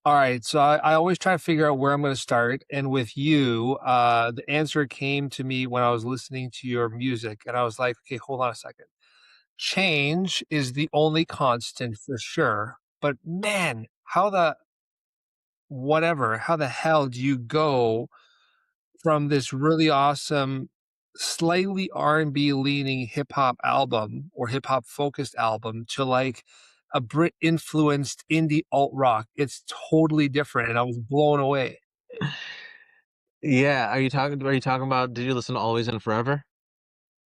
All right, so I always try to figure out where I'm going to start, and with you, the answer came to me when I was listening to your music, and I was like, okay, hold on a second. Change is the only constant for sure, but man, how the hell do you go from this really awesome, slightly R&B leaning hip hop album or hip hop focused album to like a Brit influenced indie alt rock? It's totally different, and I was blown away. Yeah, are you talking about did you listen to Always and Forever?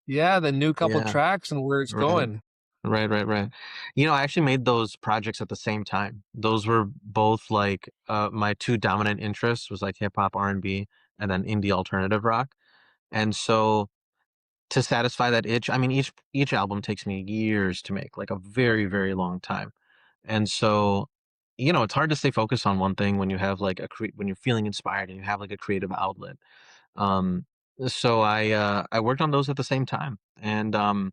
Yeah, the new couple Yeah, tracks and where it's right. going. Right. I actually made those projects at the same time. Those were both like my two dominant interests was like hip hop, R&B, and then indie alternative rock. And so to satisfy that itch, I mean each album takes me years to make, like a very, very long time. And so, it's hard to stay focused on one thing when you have like when you're feeling inspired and you have like a creative outlet. Um, so I worked on those at the same time, and I've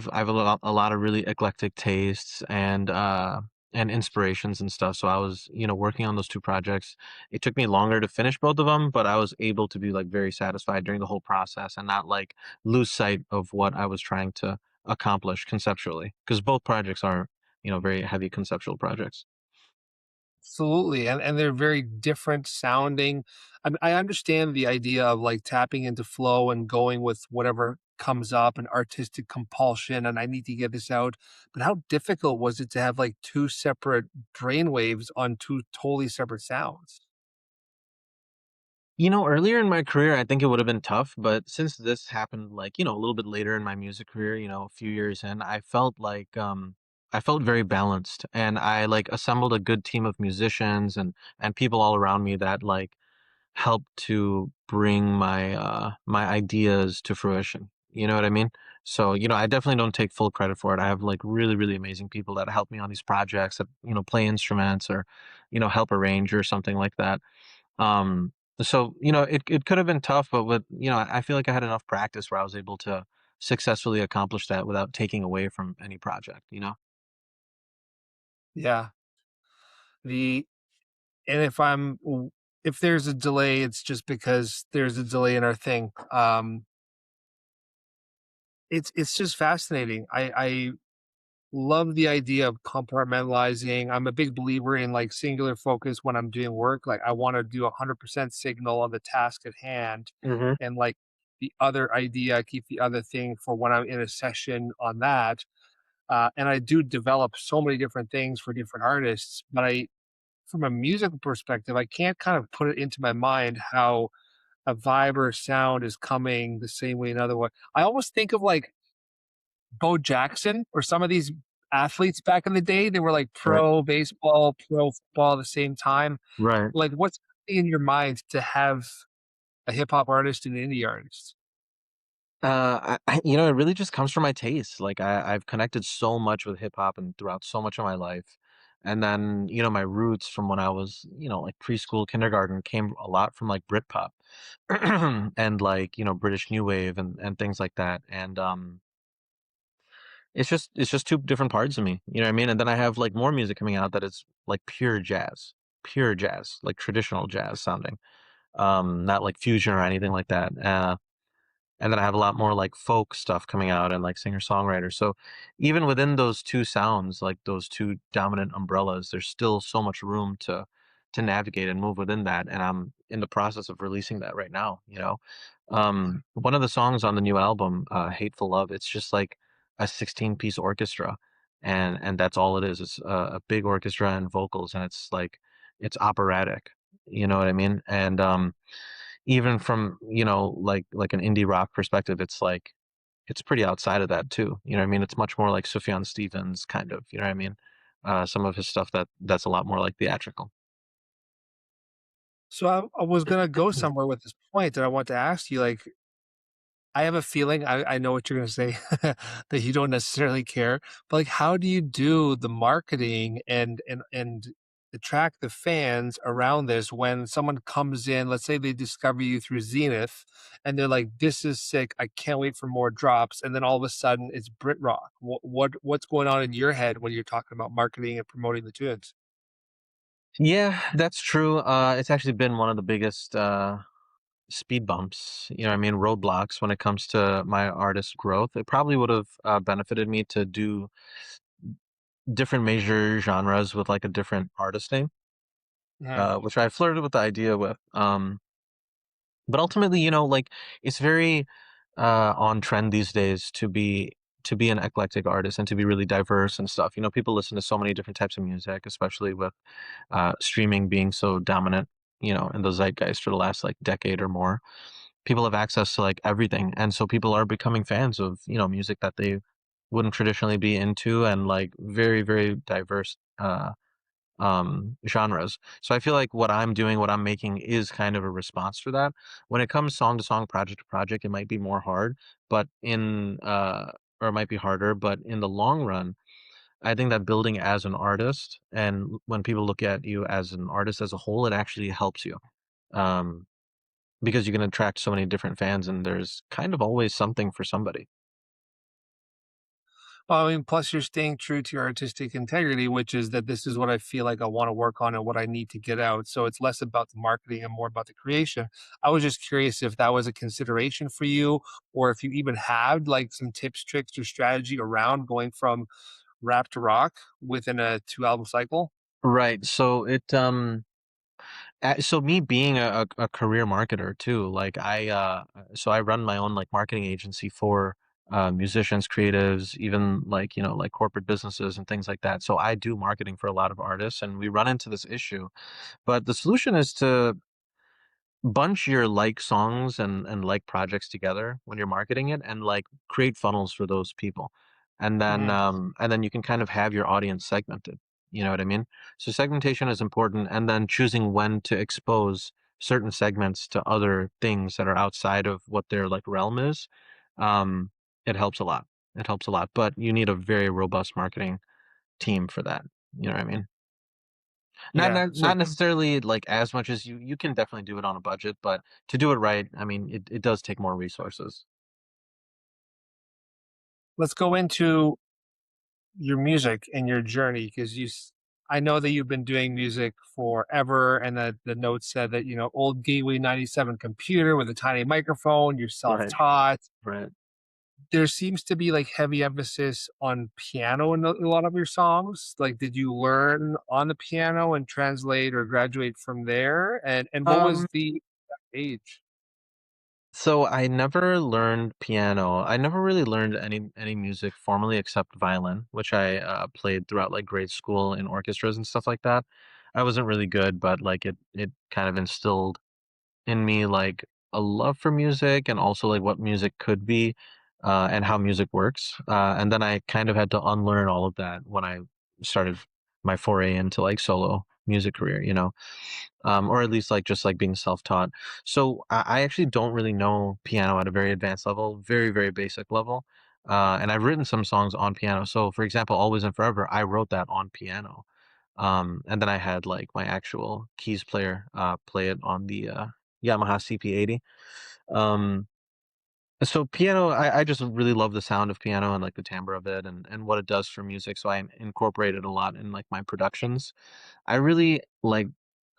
a lot of really eclectic tastes and inspirations and stuff. So I was working on those two projects. It took me longer to finish both of them, but I was able to be like very satisfied during the whole process and not like lose sight of what I was trying to accomplish conceptually, because both projects are very heavy conceptual projects. Absolutely, and they're very different sounding. I understand the idea of, like, tapping into flow and going with whatever comes up and artistic compulsion, and I need to get this out, but how difficult was it to have, like, 2 separate brainwaves on 2 totally separate sounds? Earlier in my career, I think it would have been tough, but since this happened, like, a little bit later in my music career, a few years in, I felt very balanced, and I like assembled a good team of musicians and people all around me that like helped to bring my ideas to fruition. You know what I mean? So, I definitely don't take full credit for it. I have like really, really amazing people that help me on these projects that, play instruments or, help arrange or something like that. um, so it could have been tough, but I feel like I had enough practice where I was able to successfully accomplish that without taking away from any project. Yeah. The and if there's a delay, it's just because there's a delay in our thing. It's just fascinating. I love the idea of compartmentalizing. I'm a big believer in like singular focus when I'm doing work. Like I want to do 100% signal on the task at hand Hmm. and like the other idea, keep the other thing for when I'm in a session on that. And I do develop so many different things for different artists, but from a musical perspective, I can't kind of put it into my mind how a vibe or sound is coming the same way another one. I almost think of like Bo Jackson or some of these athletes back in the day, they were like Right. pro baseball, pro football at the same time. Right. Like, what's in your mind to have a hip hop artist and an indie artist? It really just comes from my taste. Like I've connected so much with hip hop and throughout so much of my life. And then, my roots from when I was, like preschool, kindergarten came a lot from like Britpop and like, British New Wave and things like that. And it's just two different parts of me. You know what I mean? And then I have like more music coming out that is like pure jazz, like traditional jazz sounding. Not like fusion or anything like that. And then I have a lot more like folk stuff coming out and like singer songwriters. So even within those two sounds, like those two dominant umbrellas, there's still so much room to navigate and move within that. And I'm in the process of releasing that right now. One of the songs on the new album, "Hateful Love," it's just like a 16-piece orchestra, and that's all it is. It's a big orchestra and vocals, and it's like it's operatic. You know what I mean? And even from like an indie rock perspective, it's like it's pretty outside of that too. You know what I mean? It's much more like Sufjan Stevens kind of. You know what I mean? Some of his stuff that's a lot more like theatrical. So I was gonna go somewhere with this point, and I want to ask you, like, I have a feeling I know what you're gonna say, that you don't necessarily care, but, like, how do you do the marketing and attract the fans around this when someone comes in, let's say they discover you through Zenith, and they're like, "This is sick, I can't wait for more drops," and then all of a sudden it's Brit rock. What's going on in your head when you're talking about marketing and promoting the tunes? Yeah, that's true. It's actually been one of the biggest speed bumps, you know what I mean, roadblocks when it comes to my artist growth. It probably would have benefited me to do different major genres with like a different artist name, Mhm. which I flirted with the idea with. But ultimately, you know, like it's very on trend these days to be an eclectic artist and to be really diverse and stuff. You know, people listen to so many different types of music, especially with streaming being so dominant, you know, in the zeitgeist for the last like decade or more. People have access to like everything, and so people are becoming fans of, you know, music that they wouldn't traditionally be into, and like very very diverse genres. So I feel like what I'm doing, what I'm making is kind of a response to that. When it comes song to song, project to project, it might be more hard, but in or it might be harder, but in the long run, I think that building as an artist, and when people look at you as an artist as a whole, it actually helps you. Um, because you can attract so many different fans, and there's kind of always something for somebody. Well, I mean, plus you're staying true to your artistic integrity, which is that this is what I feel like I want to work on and what I need to get out. So it's less about the marketing and more about the creation. I was just curious if that was a consideration for you, or if you even had like some tips, tricks, or strategy around going from rap to rock within a 2 album cycle. Right. So so me being a career marketer too, like so I run my own like marketing agency for musicians, creatives, even like, you know, like corporate businesses and things like that. So I do marketing for a lot of artists, and we run into this issue. But the solution is to bunch your like songs and like projects together when you're marketing it, and like create funnels for those people, Hmm. and then you can kind of have your audience segmented, you know what I mean? So segmentation is important, and then choosing when to expose certain segments to other things that are outside of what their like realm is. um it helps a lot. It helps a lot, but you need a very robust marketing team for that, you know what I mean? Yeah. So Not necessarily like as much as you can definitely do it on a budget, but to do it right, I mean, it does take more resources. let's go into your music and your journey because I know that you've been doing music forever, and that the note said that old Gateway 97 computer with a tiny microphone. You're Right, self-taught. right. There seems to be like heavy emphasis on piano in a lot of your songs. Like, did you learn on the piano and translate or graduate from there? And what was Um, the age? so I never learned piano. I never really learned any music formally except violin, which I played throughout like grade school in orchestras and stuff like that. I wasn't really good, but like it kind of instilled in me like a love for music, and also like what music could be, and how music works. And then I kind of had to unlearn all of that when I started my foray into like solo music career, you know, or at least like just like being self-taught. So I actually don't really know piano at a very advanced level, very very basic level. And I've written some songs on piano. So for example, Always and Forever, I wrote that on piano. And then I had like my actual keys player play it on the Yamaha CP80. Um, so piano, I just really love the sound of piano and like the timbre of it, and what it does for music. So I incorporate it a lot in like my productions. I really like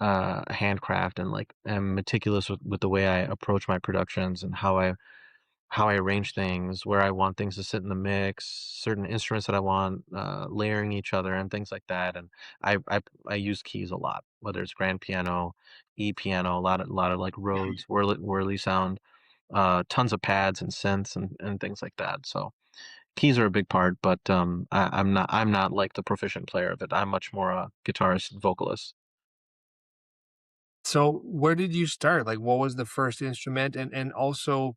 handcraft, and like am meticulous with the way I approach my productions, and how I arrange things, where I want things to sit in the mix, certain instruments that I want layering each other, and things like that. And I use keys a lot, whether it's grand piano, E piano, a lot of like Rhodes, whirly sound, tons of pads and synths and things like that. So keys are a big part, but I'm not like the proficient player of it. I'm much more a guitarist, vocalist. So where did you start? Like, what was the first instrument? And also,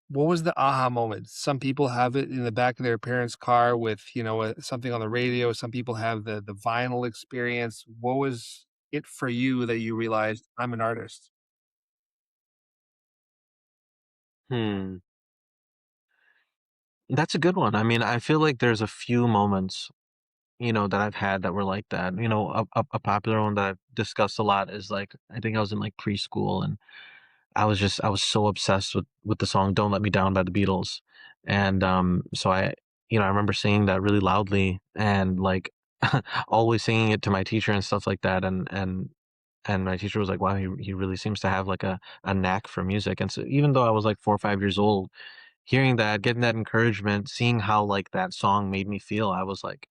what was the aha moment? Some people have it in the back of their parents' car with, something on the radio. Some people have the vinyl experience. What was it for you that you realized I'm an artist? Hmm. That's a good one. I mean, I feel like there's a few moments, you know, that I've had that were like that. You know, a popular one that I've discussed a lot is like I think I was in like preschool, and I was so obsessed with the song "Don't Let Me Down" by the Beatles, and so I, you know, I remember singing that really loudly, and like always singing it to my teacher and stuff like that, and my teacher was like, "Wow, he really seems to have like a knack for music." And so even though I was like 4 or 5 years old, hearing that, getting that encouragement, seeing how like that song made me feel, I was like,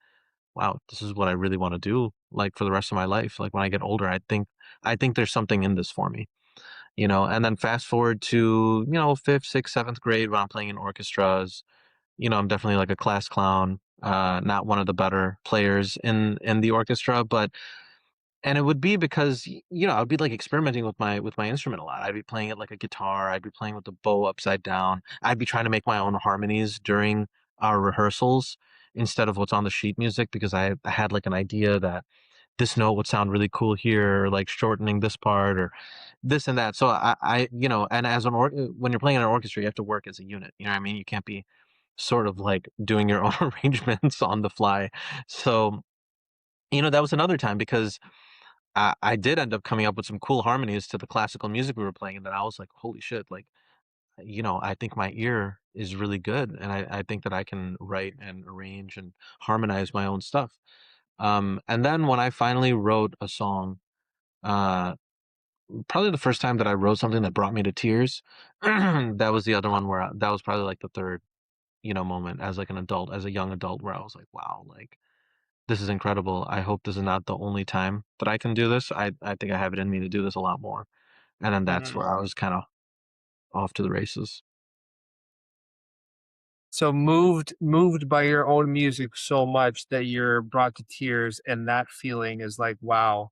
"Wow, this is what I really want to do like for the rest of my life. Like when I get older, I think there's something in this for me." And then fast forward to, 5th, 6th, 7th grade when I'm playing in orchestras. I'm definitely like a class clown, not one of the better players in the orchestra, but and it would be because I'd be like experimenting with my instrument a lot. I'd be playing it like a guitar. I'd be playing with the bow upside down. I'd be trying to make my own harmonies during our rehearsals instead of what's on the sheet music because I had like an idea that this note would sound really cool here, or like shortening this part, or this and that. So and when you're playing in an orchestra, you have to work as a unit. You know what I mean? You can't be sort of like doing your own arrangements on the fly. So, that was another time because I did end up coming up with some cool harmonies to the classical music we were playing, and then I was like, holy shit, like, I think my ear is really good, and I think that I can write and arrange and harmonize my own stuff. And then when I finally wrote a song, uh, probably the first time that I wrote something that brought me to tears, that was the other one where that was probably like the third, moment as like an adult, as a young adult, where I was like, wow, like this is incredible. I hope this is not the only time that I can do this. I think I have it in me to do this a lot more. And then that's Mhm. where I was kind of off to the races. So moved by your own music so much that you're brought to tears, and that feeling is like, "Wow,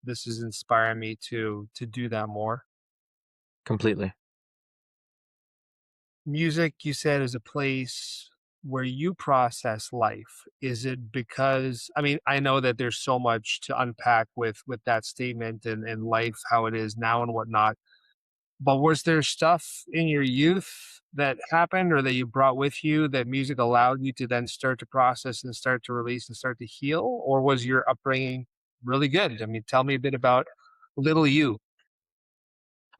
this is inspiring me to do that more." Completely. Music, you said, is a place where you process life. Is it because I mean, I know that there's so much to unpack with that statement and life, how it is now and whatnot. But was there stuff in your youth that happened or that you brought with you that music allowed you to then start to process and start to release and start to heal? Or was your upbringing really good? I mean, tell me a bit about little you.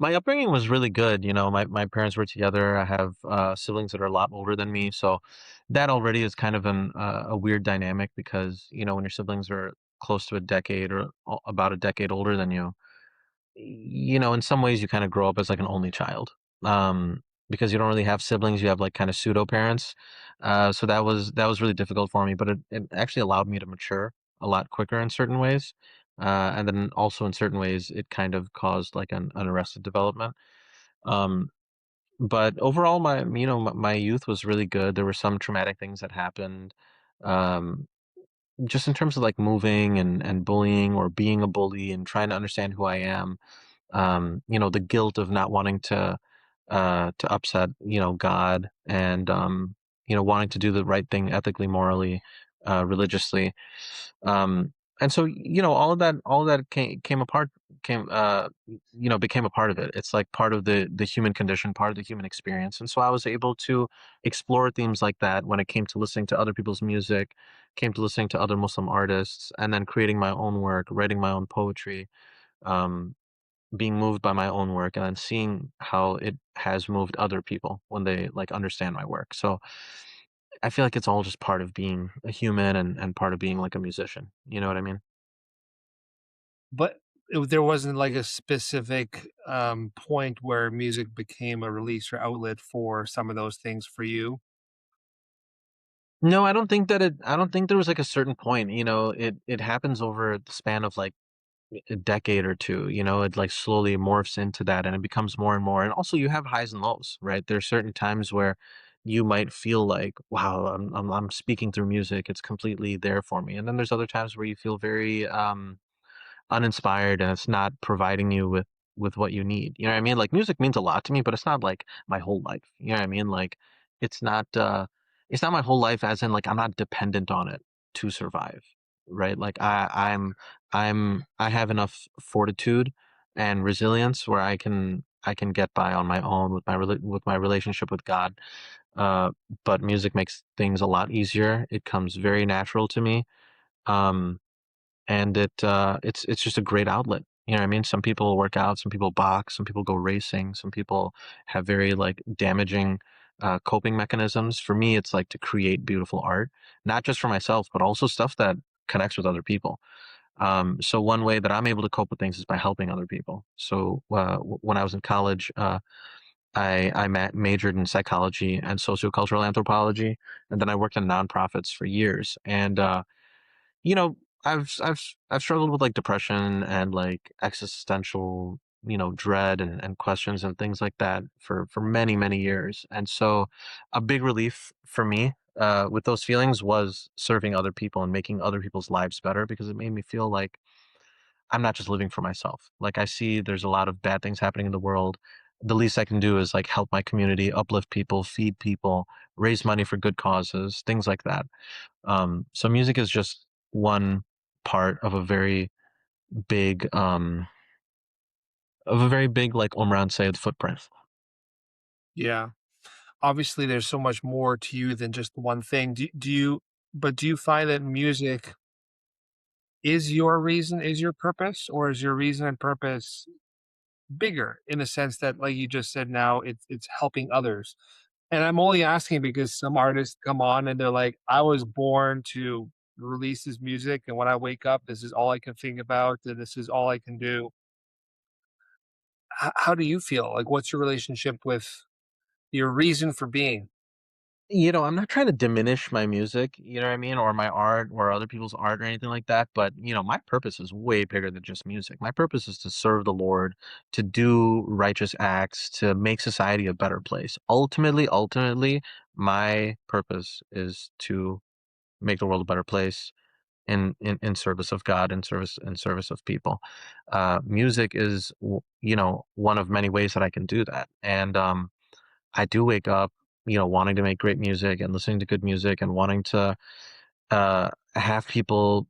My upbringing was really good. My parents were together. I have siblings that are a lot older than me. So that already is kind of a weird dynamic because, when your siblings are close to a decade or about a decade older than you, in some ways you kind of grow up as like an only child. Because you don't really have siblings, you have like kind of pseudo parents. So that was really difficult for me, but it actually allowed me to mature a lot quicker in certain ways. And then also in certain ways, it kind of caused like an arrested development. Um, but overall, my youth was really good. There were some traumatic things that happened. Um, just in terms of like moving and bullying or being a bully and trying to understand who I am, the guilt of not wanting to upset, God, and wanting to do the right thing ethically, morally, religiously. Um, and so, all of that came apart, became a part of it. It's like part of the human condition, part of the human experience. And so I was able to explore themes like that when it came to listening to other people's music, came to listening to other Muslim artists, and then creating my own work, writing my own poetry. Um, being moved by my own work and then seeing how it has moved other people when they like understand my work. So I feel like it's all just part of being a human and part of being like a musician. You know what I mean? But there wasn't like a specific point where music became a release or outlet for some of those things for you. No, I don't think there was like a certain point, it happens over the span of like a decade or two, it like slowly morphs into that and it becomes more and more. And also you have highs and lows, right? There's certain times where you might feel like, wow, I'm speaking through music. It's completely there for me. And then there's other times where you feel very, uninspired and it's not providing you with what you need. You know what I mean? Like music means a lot to me, but it's not like my whole life. You know what I mean? Like it's not it's not my whole life as in like I'm not dependent on it to survive. Right? Like I have enough fortitude and resilience where I can get by on my own with with my relationship with God. Uh but music makes things a lot easier. It comes very natural to me. Um and it's just a great outlet. You know what I mean? Some people work out, some people box, some people go racing, some people have very like damaging coping mechanisms. For me, it's like to create beautiful art, not just for myself, but also stuff that connects with other people. So one way that I'm able to cope with things is by helping other people. So when I was in college, I majored in psychology and sociocultural anthropology, and then I worked in nonprofits for years. And you know, I've struggled with like depression and like existential, dread and questions and things like that for many years. And so, a big relief for me with those feelings was serving other people and making other people's lives better, because it made me feel like I'm not just living for myself. Like, I see there's a lot of bad things happening in the world. The least I can do is like help my community, uplift people, feed people, raise money for good causes, things like that. So music is just one part big, um, of a very big, like, Umraan Syed footprint. Yeah. Obviously, there's so much more to you than just one thing. Do you find that music is your reason, is your purpose, or is your reason and purpose bigger in the sense that, like you just said now, it's helping others? And I'm only asking because some artists come on and they're like, "I was born to release this music, and when I wake up, this is all I can think about, and this is all I can do." How do you feel? Like, what's your relationship with your reason for being? I'm not trying to diminish my music, you know what I mean, or my art or other people's art or anything like that, but, my purpose is way bigger than just music. My purpose is to serve the Lord, to do righteous acts, to make society a better place. Ultimately, my purpose is to make the world a better place in service of God, in service of people. Music is one of many ways that I can do that, and I do wake up, wanting to make great music and listening to good music and wanting to have people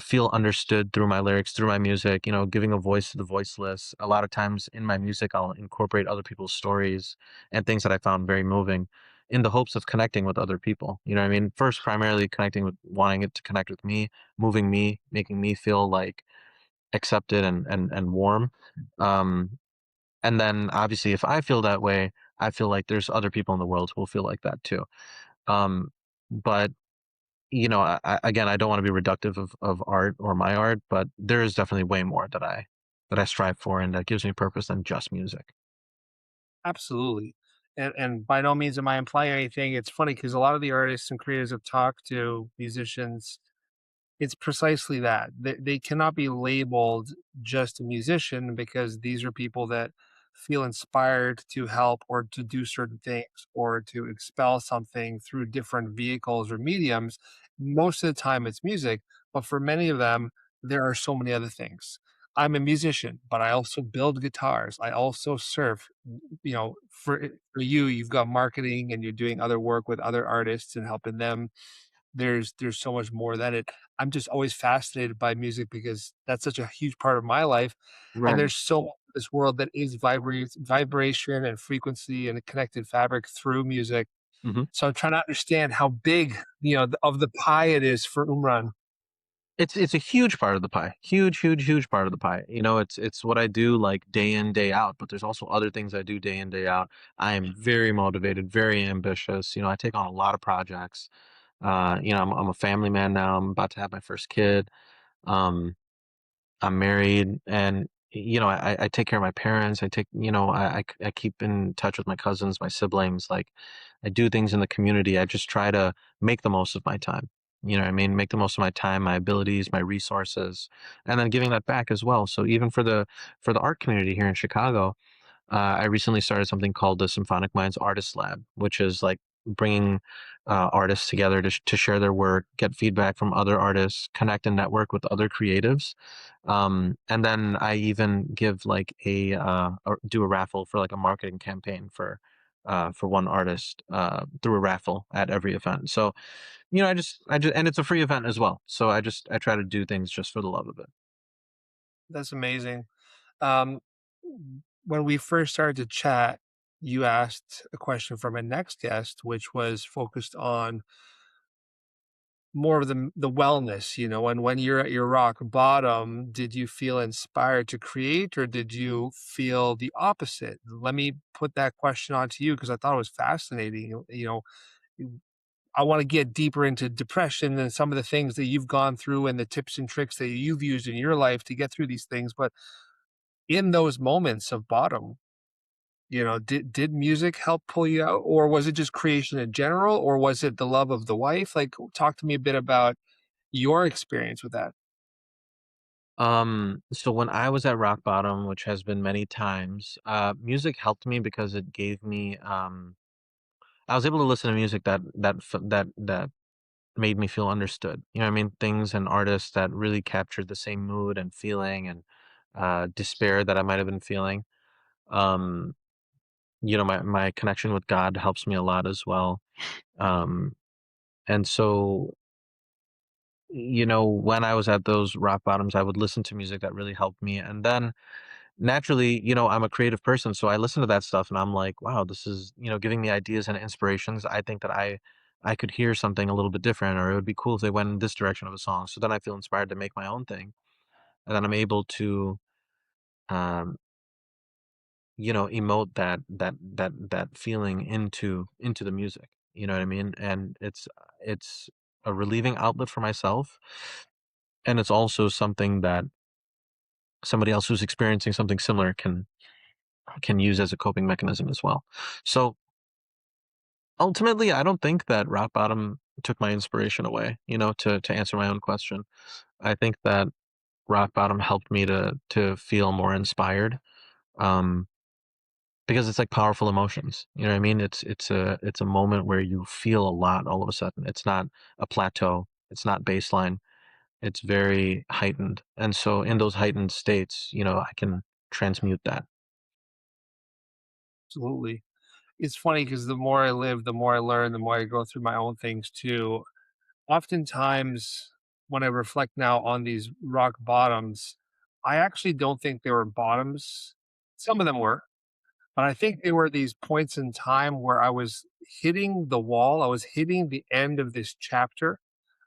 feel understood through my lyrics, through my music, giving a voice to the voiceless. A lot of times in my music, I'll incorporate other people's stories and things that I found very moving in the hopes of connecting with other people. You know what I mean? First, primarily connecting with wanting it to connect with me, moving me, making me feel like accepted and warm. Um, and then obviously, if I feel that way, I feel like there's other people in the world who will feel like that too. Um, but again, I don't want to be reductive of art or my art, but there is definitely way more that I strive for and that gives me purpose than just music. Absolutely. And by no means am I implying anything. It's funny because a lot of the artists and creators I've talked to, musicians, it's precisely that. They cannot be labeled just a musician because these are people that feel inspired to help or to do certain things or to expel something through different vehicles or mediums. Most of the time it's music, but for many of them, there are so many other things. I'm a musician, but I also build guitars. I also surf. For you, you've got marketing and you're doing other work with other artists and helping them. There's so much more than it. I'm just always fascinated by music because that's such a huge part of my life, and Right. there's so much of this world that is vibration and frequency and a connected fabric through music. hmm So I'm trying to understand how big, of the pie it is for Umran. It's a huge part of the pie, huge part of the pie. It's what I do like day in day out. But there's also other things I do day in day out. I am very motivated, very ambitious. I take on a lot of projects. I'm a family man now. I'm about to have my first kid. Um, I'm married, and I take care of my parents. I keep in touch with my cousins, my siblings. Like, I do things in the community. I just try to make the most of my time. You know what I mean? Make the most of my time, my abilities, my resources, and then giving that back as well. So even for the art community here in Chicago, I recently started something called the Symphonic Minds Artist Lab, which is like bringing artists together to share their work, get feedback from other artists, connect and network with other creatives. And then I even give like or do a raffle for like a marketing campaign for one artist through a raffle at every event. So and it's a free event as well. So I try to do things just for the love of it. That's amazing. Um, when we first started to chat, you asked a question from my next guest, which was focused on more of the wellness, and when you're at your rock bottom, did you feel inspired to create or did you feel the opposite? Let me put that question on to you because I thought it was fascinating. I want to get deeper into depression and some of the things that you've gone through and the tips and tricks that you've used in your life to get through these things. But in those moments of bottom, did music help pull you out, or was it just creation in general, or was it the love of the wife? Like, talk to me a bit about your experience with that. So when I was at rock bottom, which has been many times, music helped me because it gave me, I was able to listen to music that made me feel understood. You know what I mean? Things and artists that really captured the same mood and feeling and despair that I might have been feeling. Um, my connection with God helps me a lot as well. Um, and so, when I was at those rock bottoms, I would listen to music that really helped me. And then naturally, I'm a creative person. So I listen to that stuff and I'm like, wow, this is, giving me ideas and inspirations. I think that I could hear something a little bit different, or it would be cool if they went in this direction of a song. So then I feel inspired to make my own thing. And then I'm able to, um, emote that feeling into the music. You know what I mean? And it's a relieving outlet for myself. And it's also something that somebody else who's experiencing something similar can use as a coping mechanism as well. So ultimately, I don't think that rock bottom took my inspiration away, to answer my own question. I think that rock bottom helped me to feel more inspired. Um because it's like powerful emotions. You know what I mean? It's a moment where you feel a lot all of a sudden. It's not a plateau. It's not baseline. It's very heightened. And so in those heightened states, I can transmute that. Absolutely. It's funny because the more I live, the more I learn, the more I go through my own things too. Oftentimes, when I reflect now on these rock bottoms, I actually don't think they were bottoms. Some of them were, but I think they were these points in time where I was hitting the wall. I was hitting the end of this chapter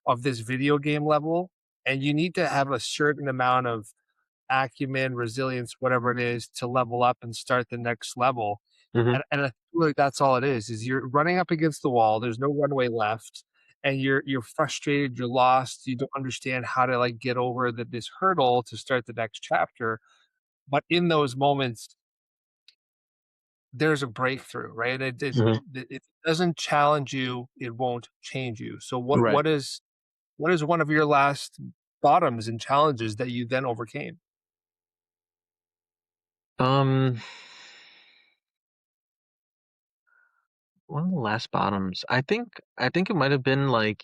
of this video game level. And you need to have a certain amount of acumen, resilience, whatever it is, to level up and start the next level. Hmm. And I feel like that's all it is you're running up against the wall, there's no runway left, and you're frustrated, you're lost, you don't understand how to, like, get over this hurdle to start the next chapter. But in those moments, there's a breakthrough, right? Hmm. If it doesn't challenge you, it won't change you. So Right. what is one of your last bottoms and challenges that you then overcame? Um, One of the last bottoms. I think it might have been like,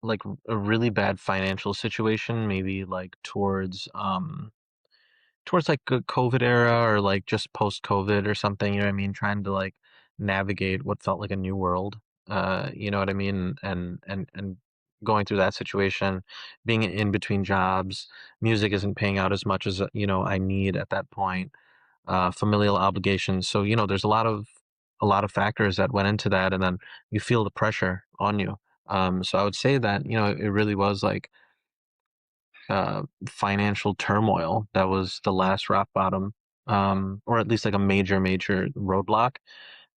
like a really bad financial situation, maybe like towards like a COVID era, or like just post COVID or something, you know what I mean? Trying to like navigate what felt like a new world. You know what I mean? And going through that situation, being in between jobs, music isn't paying out as much as I need at that point. Familial obligations. So, there's a lot of factors that went into that, and then you feel the pressure on you. So I would say that, it really was like financial turmoil that was the last rock bottom, or at least like a major roadblock.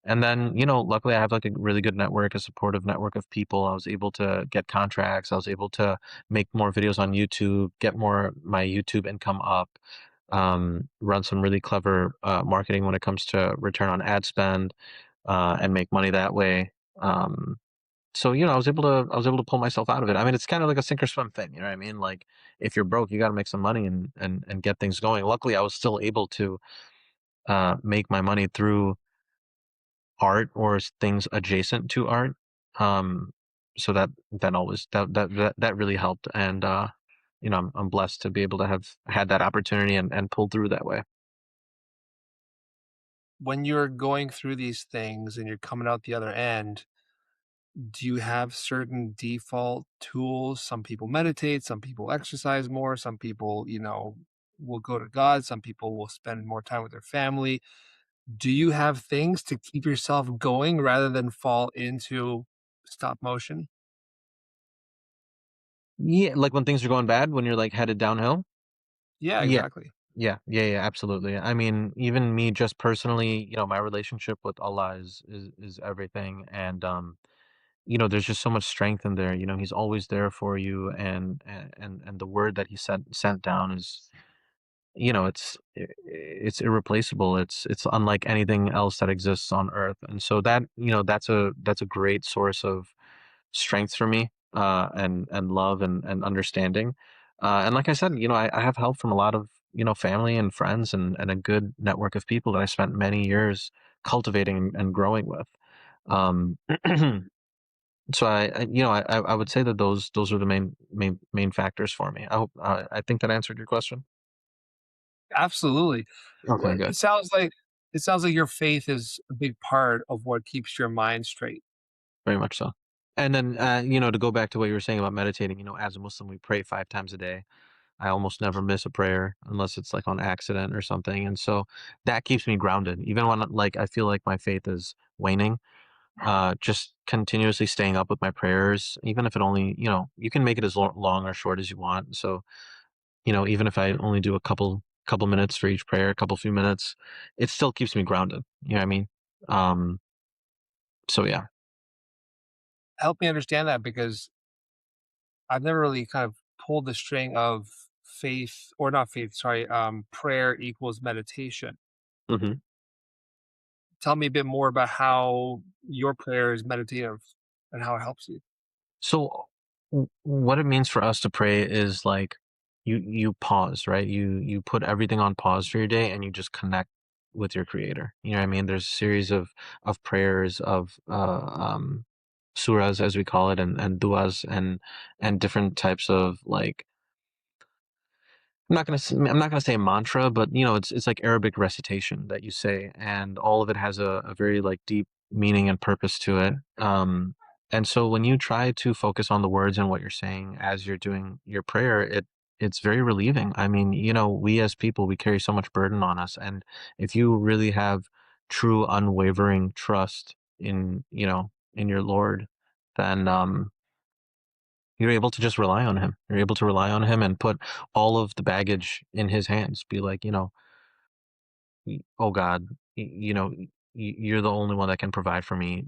And then, luckily I have like a really good network, a supportive network of people. I was able to get contracts. I was able to make more videos on YouTube, get more my YouTube income up, run some really clever marketing when it comes to return on ad spend, and make money that way. So I was able to pull myself out of it. I mean, it's kind of like a sink or swim thing. You know what I mean? Like if you're broke, you got to make some money and get things going. Luckily, I was still able to make my money through art or things adjacent to art. Um, so that really helped, and I'm blessed to be able to have had that opportunity and pulled through that way. When you're going through these things and you're coming out the other end, do you have certain default tools? Some people meditate, some people exercise more, some people, will go to God, some people will spend more time with their family. Do you have things to keep yourself going rather than fall into stop motion? Yeah, like when things are going bad, when you're like headed downhill. Yeah, Yeah. exactly. Yeah, absolutely. I mean, even me just personally, my relationship with Allah is everything. And there's just so much strength in there. He's always there for you, and the word that he sent down is, it's irreplaceable. It's unlike anything else that exists on earth. And so that's a great source of strength for me, and love, and understanding. And like I said, I have help from a lot of, family and friends, and a good network of people that I spent many years cultivating and growing with. Um, so I would say that those are the main factors for me. I think that answered your question. Absolutely. Okay, Well, good. it sounds like your faith is a big part of what keeps your mind straight. Very much so. And then, to go back to what you were saying about meditating, as a Muslim, we pray 5 times a day. I almost never miss a prayer unless it's like on accident or something. And so that keeps me grounded. Even when like I feel like my faith is waning, just continuously staying up with my prayers, even if it only, you can make it as long or short as you want. So, even if I only do a couple minutes for each prayer, a couple few minutes, it still keeps me grounded. You know what I mean? Um, so yeah. Help me understand that because I've never really kind of pulled the string of faith or not faith, sorry, prayer equals meditation. Mhm. Tell me a bit more about how your prayer is meditative and how it helps you. So what it means for us to pray is like you pause, right? You put everything on pause for your day, and you just connect with your creator. You know what I mean? There's a series of prayers, of surahs, as we call it, and duas, and different types of like, I'm not gonna say mantra, but it's like Arabic recitation that you say, and all of it has a very like deep meaning and purpose to it. And so when you try to focus on the words and what you're saying as you're doing your prayer, it's very relieving. I mean, we as people, we carry so much burden on us, and if you really have true unwavering trust in your Lord, then you're able to just rely on him. You're able to rely on him and put all of the baggage in his hands. Be like, oh God, you're the only one that can provide for me.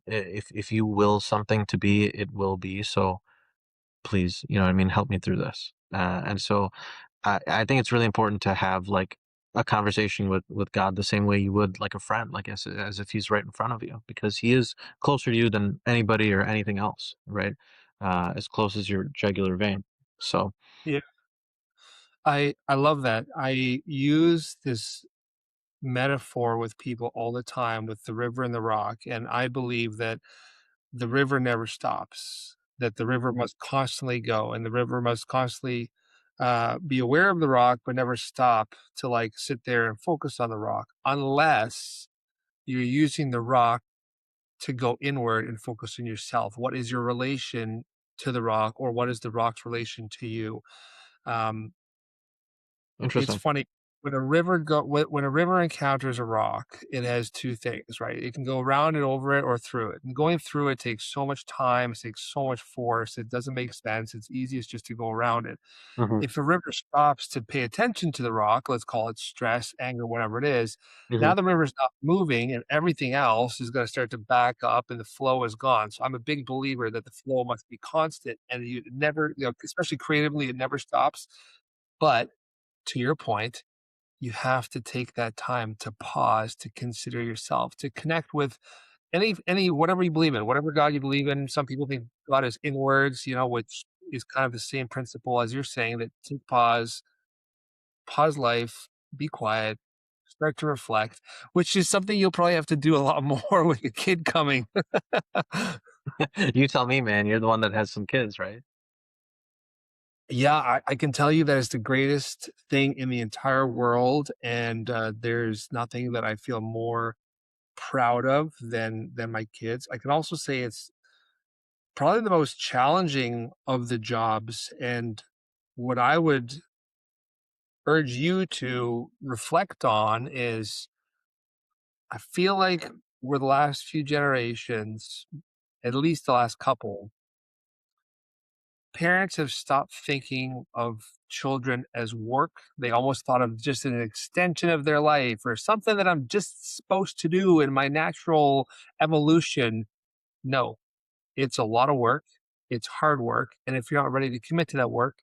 If you will something to be, it will be. So please, what I mean, help me through this. And so I think it's really important to have like a conversation with God the same way you would like a friend, like as if he's right in front of you, because he is closer to you than anybody or anything else, right? As close as your jugular vein. So, Yeah. I love that. I use this metaphor with people all the time with the river and the rock, and I believe that the river never stops, that the river must constantly go, and the river must constantly be aware of the rock, but never stop to like sit there and focus on the rock, unless you're using the rock to go inward and focus on yourself. What is your relation to the rock, or what is the rock's relation to you? Um, it's interesting. funny when a river encounters a rock, it has 2 things, right? It can go around it, over it, or through it, and going through it takes so much time, it takes so much force, it doesn't make sense, it's easiest just to go around it. Hmm. If a river stops to pay attention to the rock, let's call it stress, anger, whatever it is, Hmm. now the river's not moving and everything else is gonna start to back up and the flow is gone. So I'm a big believer that the flow must be constant and you never, especially creatively, it never stops. But to your point, you have to take that time to pause, to consider yourself, to connect with any whatever you believe in, whatever God you believe in. Some people think God is inwards, which is kind of the same principle as you're saying that to pause life, be quiet, start to reflect, which is something you'll probably have to do a lot more with your kid coming. You tell me, man. You're the one that has some kids, right? Yeah, I can tell you that it's the greatest thing in the entire world, and there's nothing that I feel more proud of than my kids. I can also say it's probably the most challenging of the jobs, and what I would urge you to reflect on is I feel like we're the last few generations, at least the last couple, parents have stopped thinking of children as work. They almost thought of just an extension of their life or something that I'm just supposed to do in my natural evolution. No, It's a lot of work, it's hard work, and if you're not ready to commit to that work,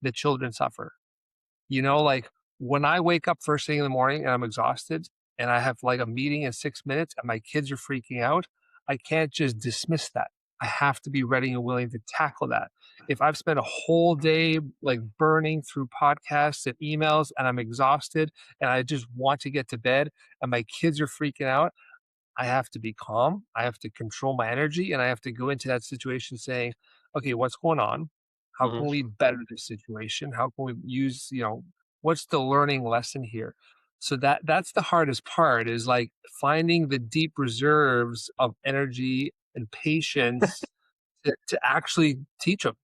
the children suffer. Like, when I wake up first thing in the morning and I'm exhausted and I have, like, a meeting in 6 minutes and my kids are freaking out, I can't just dismiss that. I have to be ready and willing to tackle that. If I've spent a whole day, like, burning through podcasts and emails and I'm exhausted and I just want to get to bed and my kids are freaking out, I have to be calm. I have to control my energy, and I have to go into that situation saying, "Okay, what's going on? How Mhm. can we better this situation? How can we use, what's the learning lesson here?" So that's the hardest part is like finding the deep reserves of energy and patience to actually teach them,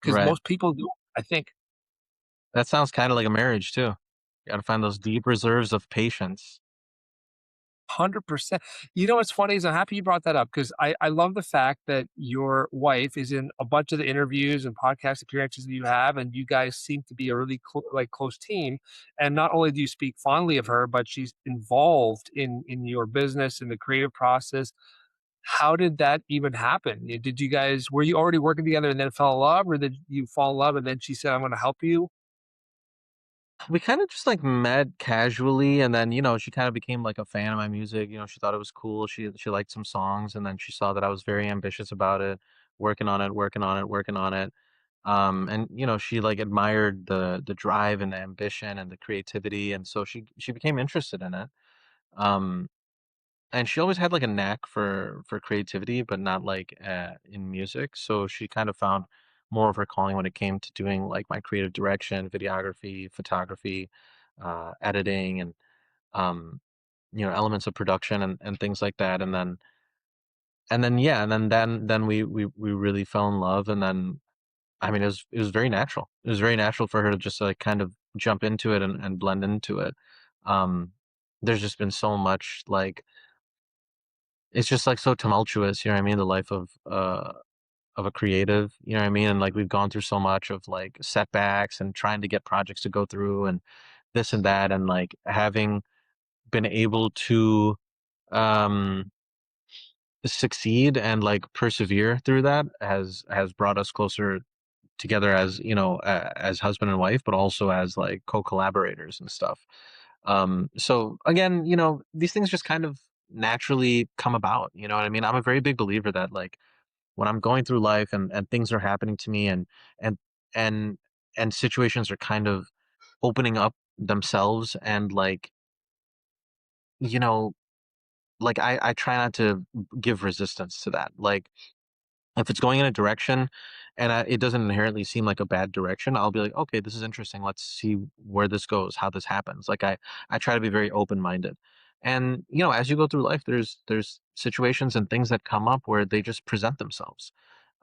because Right. most people do, I think. That sounds kinda like a marriage too. You gotta find those deep reserves of patience. 100%. You know what's funny is I'm happy you brought that up because I love the fact that your wife is in a bunch of the interviews and podcast appearances that you have, and you guys seem to be a really close team. And not only do you speak fondly of her, but she's involved in your business and the creative process. How did that even happen? Did you guys were you already working together and then fell in love, or did you fall in love and then she said, "I'm going to help you"? We kinda just, like, met casually, and then, she kinda became, like, a fan of my music. She thought it was cool. She liked some songs, and then she saw that I was very ambitious about it, working on it, working on it, working on it. And, she, like, admired the drive and the ambition and the creativity, and so she became interested in it. Um And she always had, like, a knack for creativity, but not, like, in music, so she kind of found more of her calling when it came to doing, like, my creative direction, videography, photography, editing, and, um, elements of production and things like that, yeah, and then we really fell in love, and then, I mean, it was very natural. It was very natural for her to just, like, kind of jump into it and blend into it. Um, there's just been so much, like, it's just, like, so tumultuous, you know what I mean? The life of a creative, you know what I mean? And, like, we've gone through so much of, like, setbacks and trying to get projects to go through and this and that, and, like, having been able to, um, succeed and, like, persevere through that has brought us closer together as, as husband and wife, but also as, like, co-collaborators and stuff. So again, these things just kind of naturally come about, you know what I mean? I'm a very big believer that, like, when I'm going through life and things are happening to me and and and situations are kind of opening up themselves, and, like, you know like, I try not to give resistance to that. Like, if it's going in a direction and it doesn't inherently seem like a bad direction, I'll be like, okay, this is interesting. Let's see where this goes, how this happens. Like, I try to be very open minded. And, as you go through life, there's situations and things that come up where they just present themselves.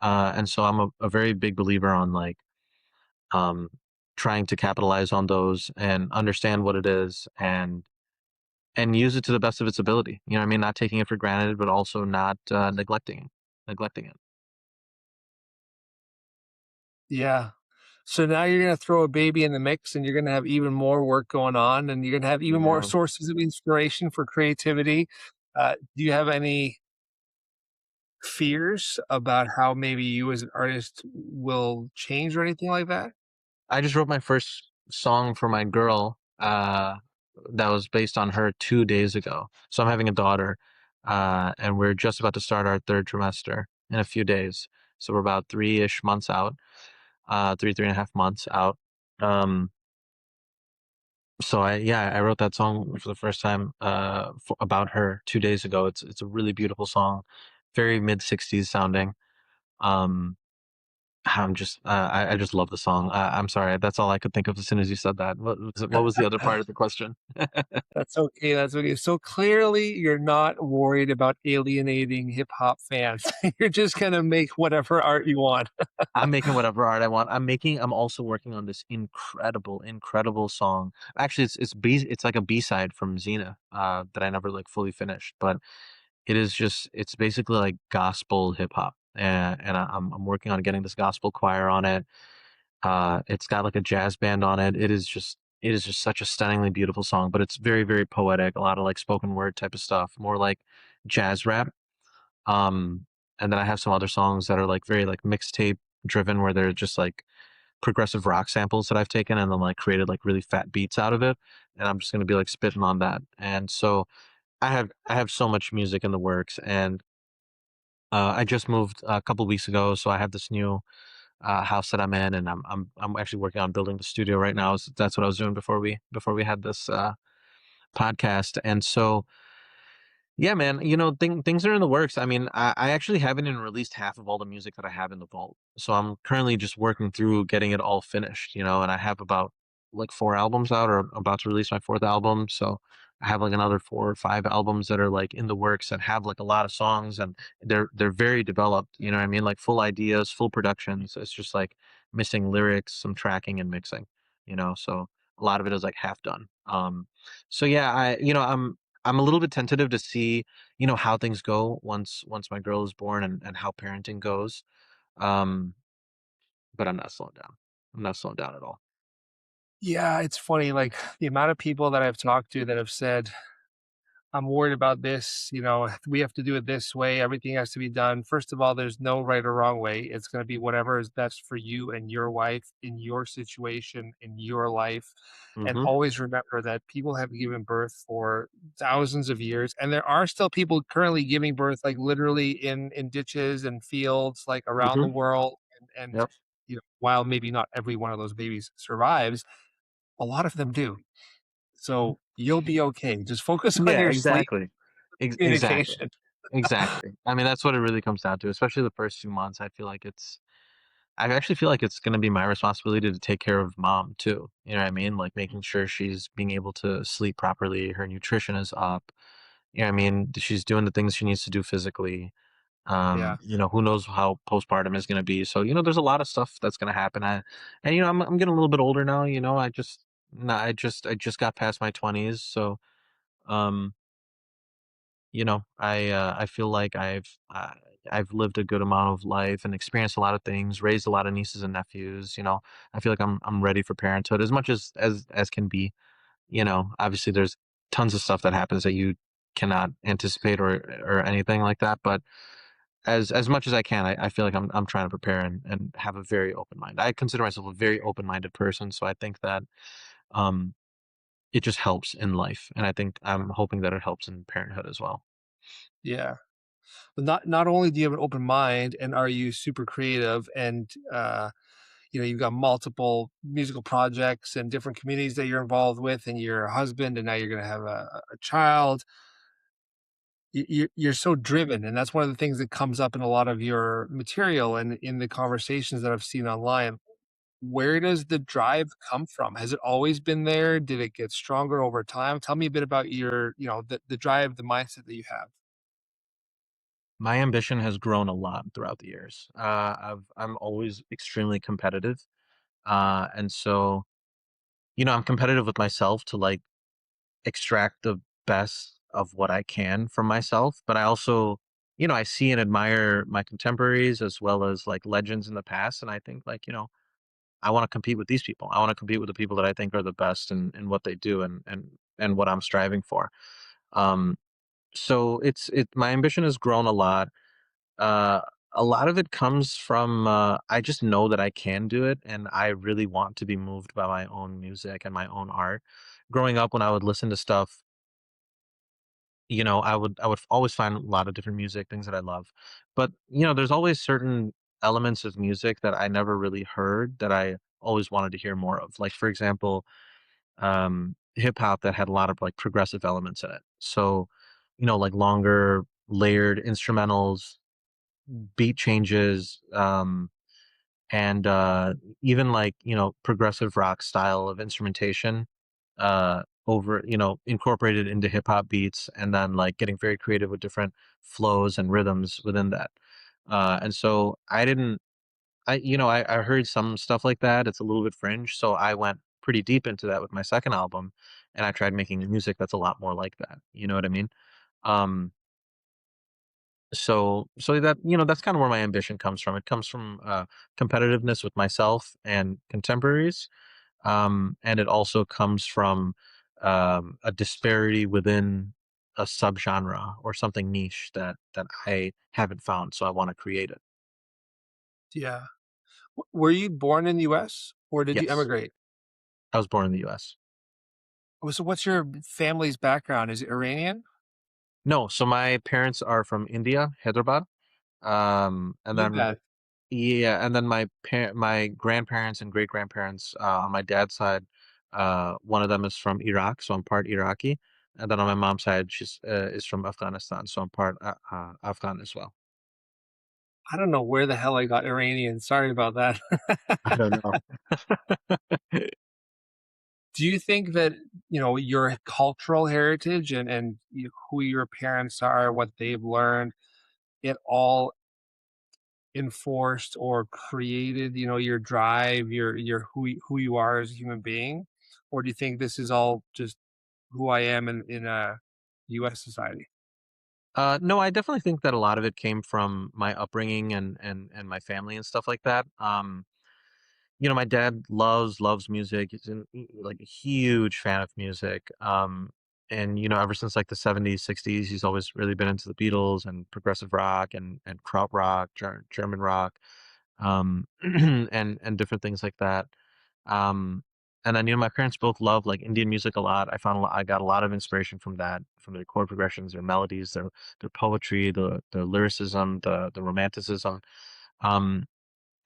And so I'm a very big believer on, like, um, trying to capitalize on those and understand what it is, and use it to the best of its ability. You know what I mean? Not taking it for granted, but also not neglecting it. Yeah. So now you're gonna throw a baby in the mix, and you're gonna have even more work going on, and you're gonna have even more Yeah. sources of inspiration for creativity. Do you have any fears about how maybe you as an artist will change or anything like that? I just wrote my first song for my girl, that was based on her 2 days ago. So I'm having a daughter, and we're just about to start our 3rd trimester in a few days. So we're about 3-ish months out, 3.5 months out. Um, so I wrote that song for the first time, about her 2 days ago. It's a really beautiful song, very mid-60s sounding. Um I just love the song. I'm sorry, that's all I could think of as soon as you said that. What was the other part of the question? That's okay, that's okay. So clearly you're not worried about alienating hip hop fans. You're just gonna make whatever art you want. I'm making whatever art I want. I'm also working on this incredible song. Actually, it's like a B-side from Zenith, that I never, like, fully finished, but it's basically like gospel hip hop. And I'm working on getting this gospel choir on it. It's got, like, a jazz band on it. It is just such a stunningly beautiful song, but it's very, very poetic, a lot of, like, spoken word type of stuff, more like jazz rap. Um, and then I have some other songs that are like very like mixtape driven, where they're just like progressive rock samples that I've taken and then like created like really fat beats out of it, and I'm just gonna be like spitting on that. And so I have so much music in the works, and I just moved a couple weeks ago, so I have this new house that I'm in, and I'm actually working on building the studio right now. So that's what I was doing before we had this podcast, and so yeah, man. Things are in the works. I mean, I actually haven't even released half of all the music that I have in the vault. So I'm currently just working through getting it all finished, and I have about like 4 albums out, or about to release my fourth album. So I have like another 4 or 5 albums that are like in the works that have like a lot of songs, and they're very developed, you know what I mean? Like full ideas, full productions. It's just like missing lyrics, some tracking and mixing. So a lot of it is like half done. So yeah, I'm a little bit tentative to see, how things go once my girl is born, and how parenting goes. Um, but I'm not slowing down. I'm not slowing down at all. Yeah, it's funny, like, the amount of people that I've talked to that have said, I'm worried about this, we have to do it this way, everything has to be done. First of all, there's no right or wrong way. It's gonna be whatever is best for you and your wife in your situation, in your life. And Hmm. always remember that people have given birth for thousands of years, and there are still people currently giving birth, like, literally in ditches and fields, like, around the Hmm. world, and, Yep. while maybe not every one of those babies survives, a lot of them do. So, you'll be okay. Just focus on Yeah, your sleep exactly. Exactly. communication. Exactly. I mean, that's what it really comes down to, especially the first 2 months. I actually feel like it's going to be my responsibility to take care of mom too. You know what I mean? Like making sure she's being able to sleep properly, her nutrition is up. You know what I mean? She's doing the things she needs to do physically. Yeah. Who knows how postpartum is going to be. So, there's a lot of stuff that's going to happen. I'm getting a little bit older now, I just got past my 20s. So, um, I feel like I've lived a good amount of life and experienced a lot of things, raised a lot of nieces and nephews. I feel like I'm ready for parenthood as much as can be. Obviously there's tons of stuff that happens that you cannot anticipate or anything like that. But as much as I can, I feel like I'm trying to prepare and have a very open mind. I consider myself a very open minded person, so I think that um it just helps in life, and I think I'm hoping that it helps in parenthood as well. Yeah. But not only do you have an open mind and are you super creative and, you've got multiple musical projects and different communities that you're involved with and you're a husband and now you're gonna have a child. You're so driven, and that's one of the things that comes up in a lot of your material and in the conversations that I've seen online. Where does the drive come from? Has it always been there? Did it get stronger over time? Tell me a bit about the drive, the mindset that you have. My ambition has grown a lot throughout the years. I'm always extremely competitive, and so I'm competitive with myself to like extract the best of what I can from myself. But I also, I see and admire my contemporaries as well as like legends in the past, and I think like I want to compete with these people. I want to compete with the people that I think are the best in what they do, and what I'm striving for. Um, so my ambition has grown a lot. Uh, a lot of it comes from I just know that I can do it, and I really want to be moved by my own music and my own art. Growing up, when I would listen to stuff, I would always find a lot of different music, things that I love. But there's always certain elements of music that I never really heard that I always wanted to hear more of. Like for example, hip hop that had a lot of like progressive elements in it. So, like longer layered instrumentals, beat changes, and even like progressive rock style of instrumentation, over incorporated into hip hop beats, and then like getting very creative with different flows and rhythms within that. And so I didn't I heard some stuff like that. It's a little bit fringe, so I went pretty deep into that with my second album, and I tried making music that's a lot more like that. You know what I mean? Um, so that's kind of where my ambition comes from. It comes from competitiveness with myself and contemporaries, and it also comes from a disparity within. a subgenre or something niche that I haven't found, so I want to create it. Yeah. Were you born in the US or did you Yes, emigrate? I was born in the U.S. So what's your family's background? Is it Iranian? No, so my parents are from India, Hyderabad. And Love then that. yeah, and then my grandparents and great grandparents on my dad's side, one of them is from Iraq, so I'm part Iraqi, and then on my mom's side, she's is from Afghanistan, so I'm part Afghan as well. I don't know where the hell I got Iranian. Sorry about that. I don't know. Do you think that, your cultural heritage and who your parents are, what they've learned, it all enforced or created, your drive, your who you are as a human being? Or do you think this is all just who I am in a US society? No, I definitely think that a lot of it came from my upbringing and my family and stuff like that. My dad loves music. He's like a huge fan of music. And ever since like the 70s, 60s, he's always really been into the Beatles and progressive rock and krautrock rock, German rock, and different things like that. Um, and then my parents both love like Indian music a lot. I got a lot of inspiration from that, from their chord progressions, their melodies, their poetry, the lyricism, the romanticism. Um,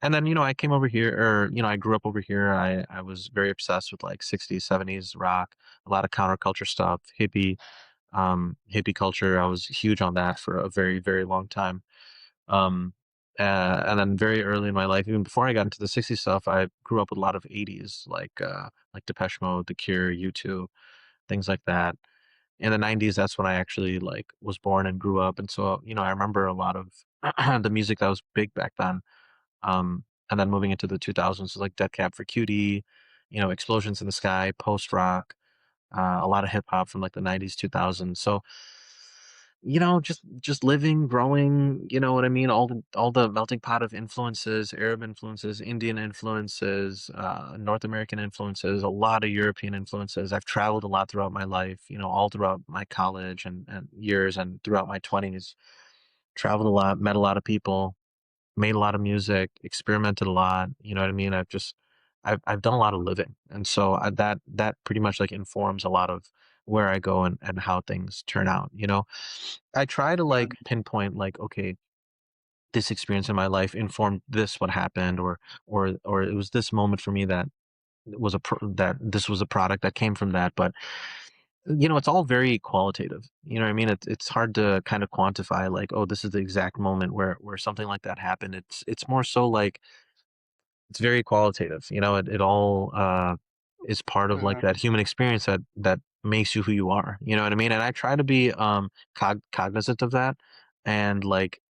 and then, I came over here, or, I grew up over here. I was very obsessed with like 60s, 70s rock, a lot of counterculture stuff, hippie culture. I was huge on that for a very, very long time. Um, and then very early in my life, even before I got into the 60s stuff, I grew up with a lot of 80s, like Depeche Mode, The Cure, U2, things like that. In the 90s, that's when I actually like was born and grew up. And so, I remember a lot of the music that was big back then. And then moving into the 2000s, like Dead Cab for Cutie, Explosions in the Sky, post rock, a lot of hip hop from like the 90s, 2000s. So, just living, growing, you know what I mean? All the melting pot of influences, Arab influences, Indian influences, North American influences, a lot of European influences. I've traveled a lot throughout my life, all throughout my college and years and throughout my 20s. Traveled a lot, met a lot of people, made a lot of music, experimented a lot. You know what I mean? I've done a lot of living, and so that pretty much like informs a lot of where I go and how things turn out. I try to Yeah, like pinpoint like, okay, this experience in my life informed this what happened, or it was this moment for me that that this was a product that came from that. But it's all very qualitative. You know what I mean? It's hard to kind of quantify like, oh, this is the exact moment where something like that happened. It's more so like it's very qualitative. It all is part of like mhm, that human experience that makes you who you are. You know what I mean? And I try to be cognizant of that and like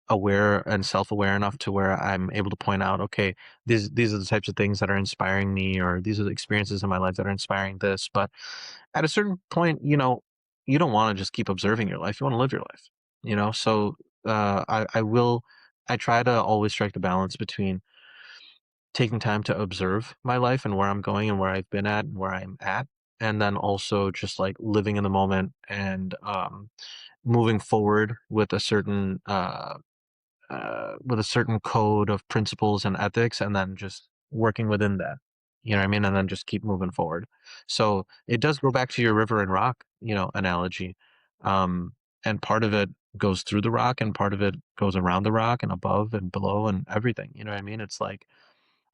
aware and self-aware enough to where I'm able to point out, okay, these are the types of things that are inspiring me, or these are the experiences in my life that are inspiring this. But at a certain point, you don't want to just keep observing your life. You want to live your life. So I try to always strike the balance between taking time to observe my life and where I'm going and where I've been at and where I'm at. And then also just like living in the moment and moving forward with a certain code of principles and ethics, and then just working within that. You know what I mean? And then just keep moving forward. So it does go back to your river and rock, analogy. Um, and part of it goes through the rock, and part of it goes around the rock and above and below and everything. You know what I mean? It's like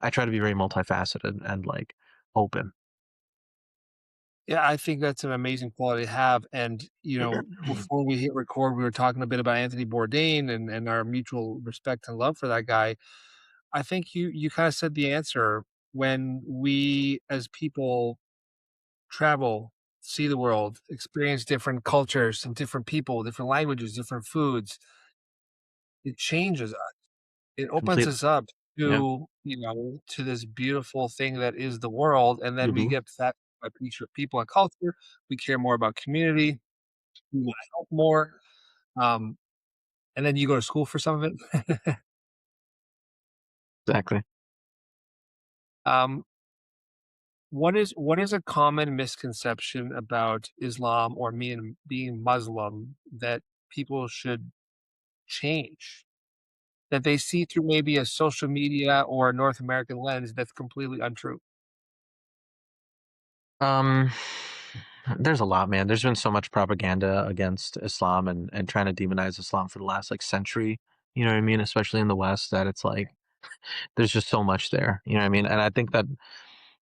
I try to be very multifaceted and like open. yeah, I think that's an amazing quality to have, and, before we hit record, we were talking a bit about Anthony Bourdain and our mutual respect and love for that guy. I think you kinda said the answer. When we, as people, travel, see the world, experience different cultures and different people, different languages, different foods, it changes us. It opens Complete. us up Yeah. to this beautiful thing that is the world, and then we Hmm. get that by people and culture. We care more about community. We wanna help more, um, and then you go to school for some of it. Exactly. Um, what is a common misconception about Islam or being Muslim that people should change? That they see through maybe a social media or a North American lens that's completely untrue? Um, there's a lot, man. There's been so much propaganda against Islam and trying to demonize Islam for the last like century. You know what I mean? Especially in the West, that it's like there's just so much there. You know what I mean? And I think that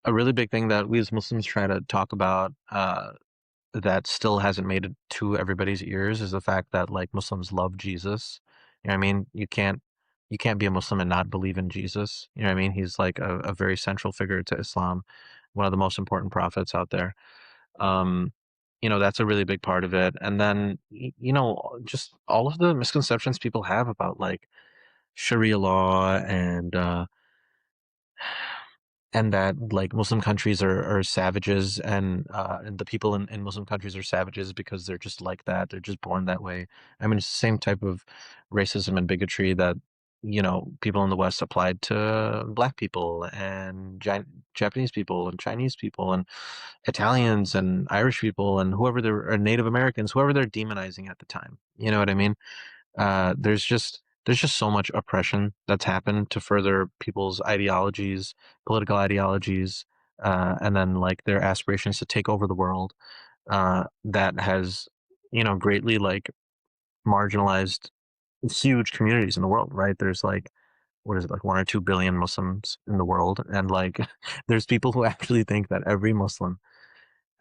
a really big thing that we as Muslims try to talk about, that still hasn't made it to everybody's ears, is the fact that like Muslims love Jesus. You know what I mean? You can't be a Muslim and not believe in Jesus. You know what I mean? He's like a very central figure to Islam, one of the most important prophets out there. Um, that's a really big part of it. And then just all of the misconceptions people have about like Sharia law and that like Muslim countries are savages, and the people in Muslim countries are savages because they're just like that. They're just born that way. I mean, it's the same type of racism and bigotry that people in the West applied to black people and Japanese people and Chinese people and Italians and Irish people and whoever they're or Native Americans, whoever they're demonizing at the time. You know what I mean? There's just so much oppression that's happened to further people's ideologies, political ideologies, and then like their aspirations to take over the world. That has greatly like marginalized huge communities in the world. Right? There's like what is it, like 1 or 2 billion Muslims in the world, and like there's people who actually think that every Muslim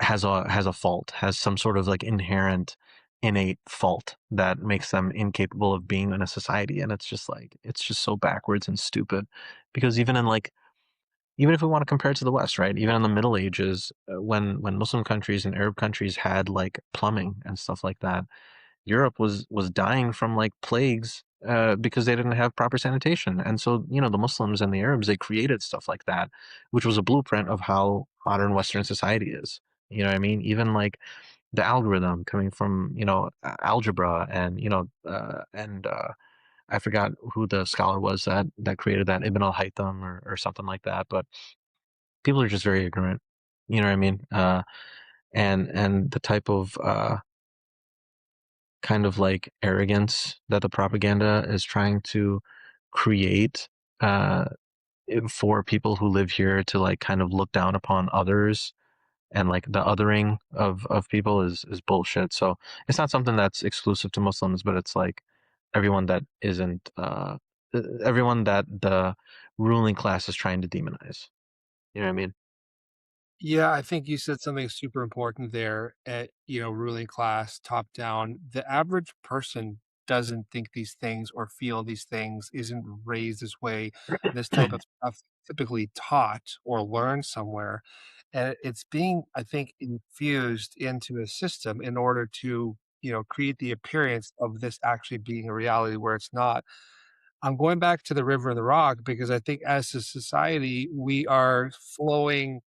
has a fault, has some sort of like inherent innate fault that makes them incapable of being in a society. And it's just like it's just so backwards and stupid. Because even if we want to compare it to the West, right? Even in the Middle Ages, when Muslim countries and Arab countries had like plumbing and stuff like that, Europe was dying from like plagues, because they didn't have proper sanitation. And so, the Muslims and the Arabs, they created stuff like that, which was a blueprint of how modern Western society is. You know what I mean? Even like the algorithm coming from, algebra and I forgot who the scholar was that created that, Ibn al-Haytham or something like that. But people are just very ignorant. You know what I mean? And the type of kind of like arrogance that the propaganda is trying to create, uh, for people who live here to like kind of look down upon others, and like the othering of people is bullshit. So it's not something that's exclusive to Muslims, but it's like everyone that isn't everyone that the ruling class is trying to demonize. You know what I mean? Yeah, I think you said something super important there at, ruling class, top down. The average person doesn't think these things or feel these things, isn't raised this way. This type of stuff typically taught or learned somewhere. And it's being, I think, infused into a system in order to, create the appearance of this actually being a reality where it's not. I'm going back to the river and the rock because I think as a society, we are flowing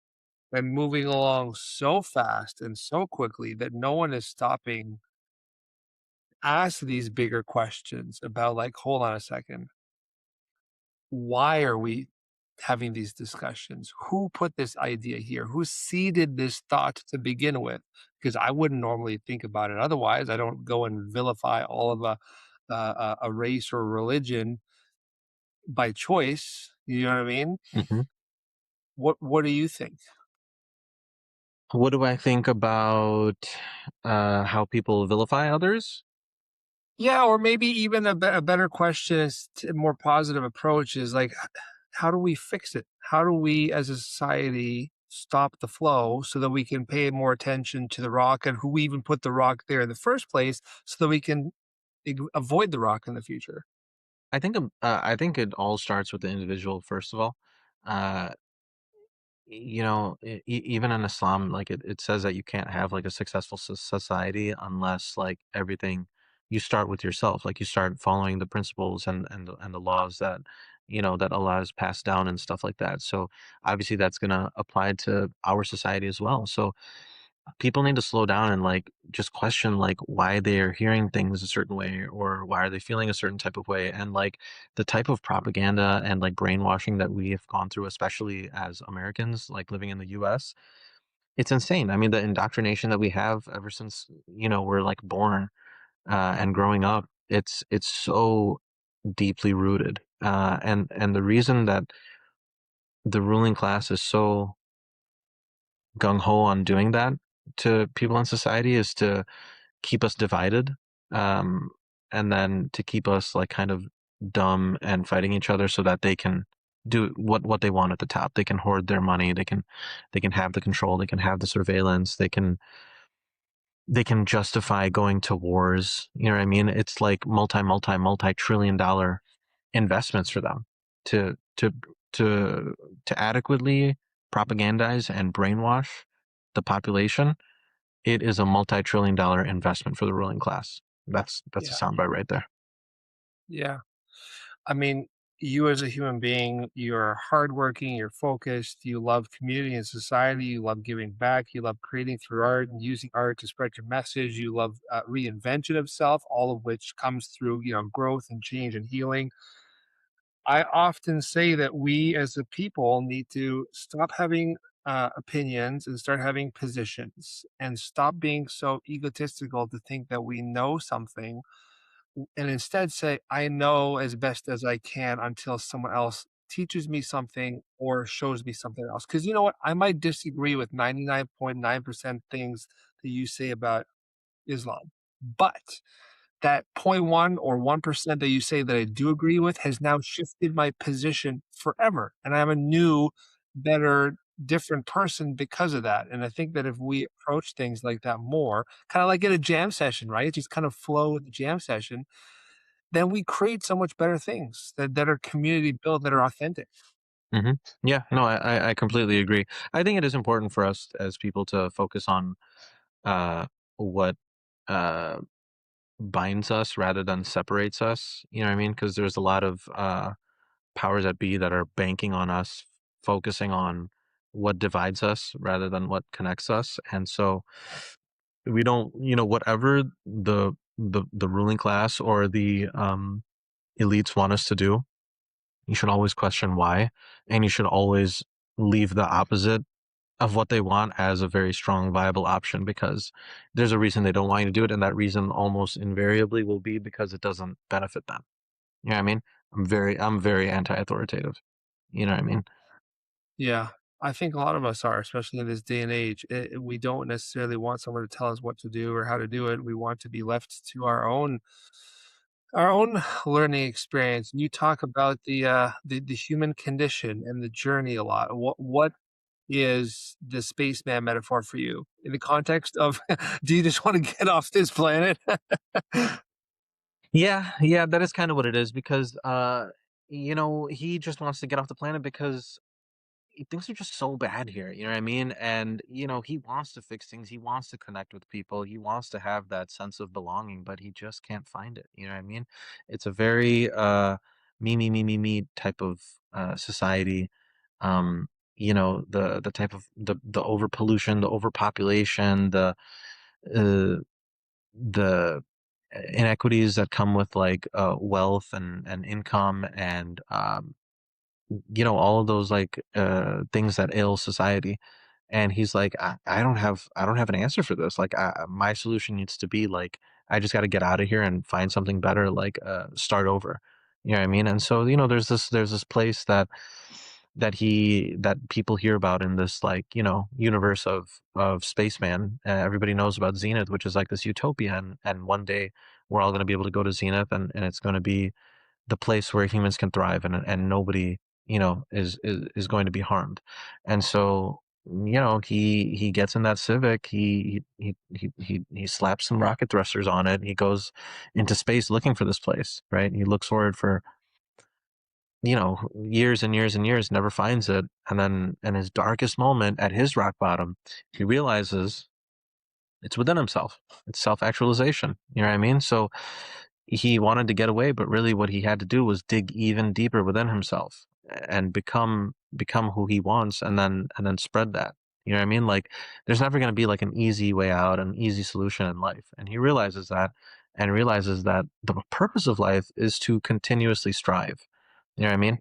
and moving along so fast and so quickly that no one is stopping ask these bigger questions about like, hold on a second. Why are we having these discussions? Who put this idea here? Who seeded this thought to begin with? Because I wouldn't normally think about it otherwise. I don't go and vilify all of a race or religion by choice. You know what I mean? Hmm. What do you think? What do I think about how people vilify others? Yeah, or maybe even a better question is a more positive approach is like, how do we fix it? How do we as a society stop the flow so that we can pay more attention to the rock and who even put the rock there in the first place so that we can avoid the rock in the future? I think it all starts with the individual first of all. Uh, even in Islam, like it says that you can't have like a successful society unless like everything you start with yourself, like you start following the principles and the laws that Allah has passed down and stuff like that. So obviously that's gonna apply to our society as well. So people need to slow down and like just question like why they're hearing things a certain way or why are they feeling a certain type of way, and like the type of propaganda and like brainwashing that we have gone through, especially as Americans like living in the US. It's insane. I mean, the indoctrination that we have ever since, we're like born and growing up, it's so deeply rooted, and the reason that the ruling class is so gung ho on doing that to people in society is to keep us divided, um, and then to keep us like kind of dumb and fighting each other so that they can do what they want at the top. They can hoard their money. They can have the control. They can have the surveillance. They can justify going to wars. You know what I mean? It's like multi-trillion dollar investments for them to to to to adequately propagandize and brainwash the population. It is a multi-trillion dollar investment for the ruling class. That's a Yeah, soundbite right there. yeah. I mean, you as a human being, you're hardworking, you're focused, you love community and society, you love giving back, you love creating through art and using art to spread your message, you love reinvention of self, all of which comes through, growth and change and healing. I often say that we as a people need to stop having opinions and start having positions and stop being so egotistical to think that we know something and instead say, I know as best as I can until someone else teaches me something or shows me something else. Because you know what? I might disagree with 99.9% things that you say about Islam, but that point 0.1 or 1% that you say that I do agree with has now shifted my position forever. And I'm a new, better, different person because of that. And I think that if we approach things like that more, kind of like in a jam session, right? Just kind of flow with the jam session, then we create so much better things that are community built, that are authentic. hmm Yeah, no, I completely agree. I think it is important for us as people to focus on what uh, binds us rather than separates us. You know what I mean? Because there's a lot of powers that be that are banking on us focusing on what divides us rather than what connects us, and so we don't, whatever the ruling class or the elites want us to do, you should always question why, and you should always leave the opposite of what they want as a very strong viable option, because there's a reason they don't want you to do it, and that reason almost invariably will be because it doesn't benefit them. You know what I mean? I'm very anti-authoritative. You know what I mean? Yeah, I think a lot of us are, especially in this day and age. We don't necessarily want someone to tell us what to do or how to do it. We want to be left to our own learning experience. You talk about the human condition and the journey a lot. What is the spaceman metaphor for you in the context of do you just want to get off this planet? Yeah, yeah, that is kind of what it is, because he just wants to get off the planet because things are just so bad here, you know what I mean? And he wants to fix things, he wants to connect with people, he wants to have that sense of belonging, but he just can't find it, you know what I mean? It's a very me type of society. Um, the type of the overpollution, the overpopulation, uh, the inequities that come with like wealth and income, and all of those like things that ail society. And he's like, I don't have an answer for this. Like, my solution needs to be like, I just got to get out of here and find something better, like start over. You know what I mean? And so there's this place that people hear about in this like universe of Spaceman. Everybody knows about Zenith, which is like this utopia, and one day we're all going to be able to go to Zenith, and it's going to be the place where humans can thrive, and nobody is going to be harmed. And so he gets in that Civic, he slaps some rocket thrusters on it, he goes into space looking for this place, right? He looks for it for years and years and years, never finds it, and then in his darkest moment, at his rock bottom, he realizes it's within himself. It's self-actualization. You know what I mean? So he wanted to get away, but really what he had to do was dig even deeper within himself and become who he wants, and then spread that. You know what I mean? Like, there's never going to be like an easy way out, an easy solution in life. And he realizes that, and realizes that the purpose of life is to continuously strive. You know what I mean?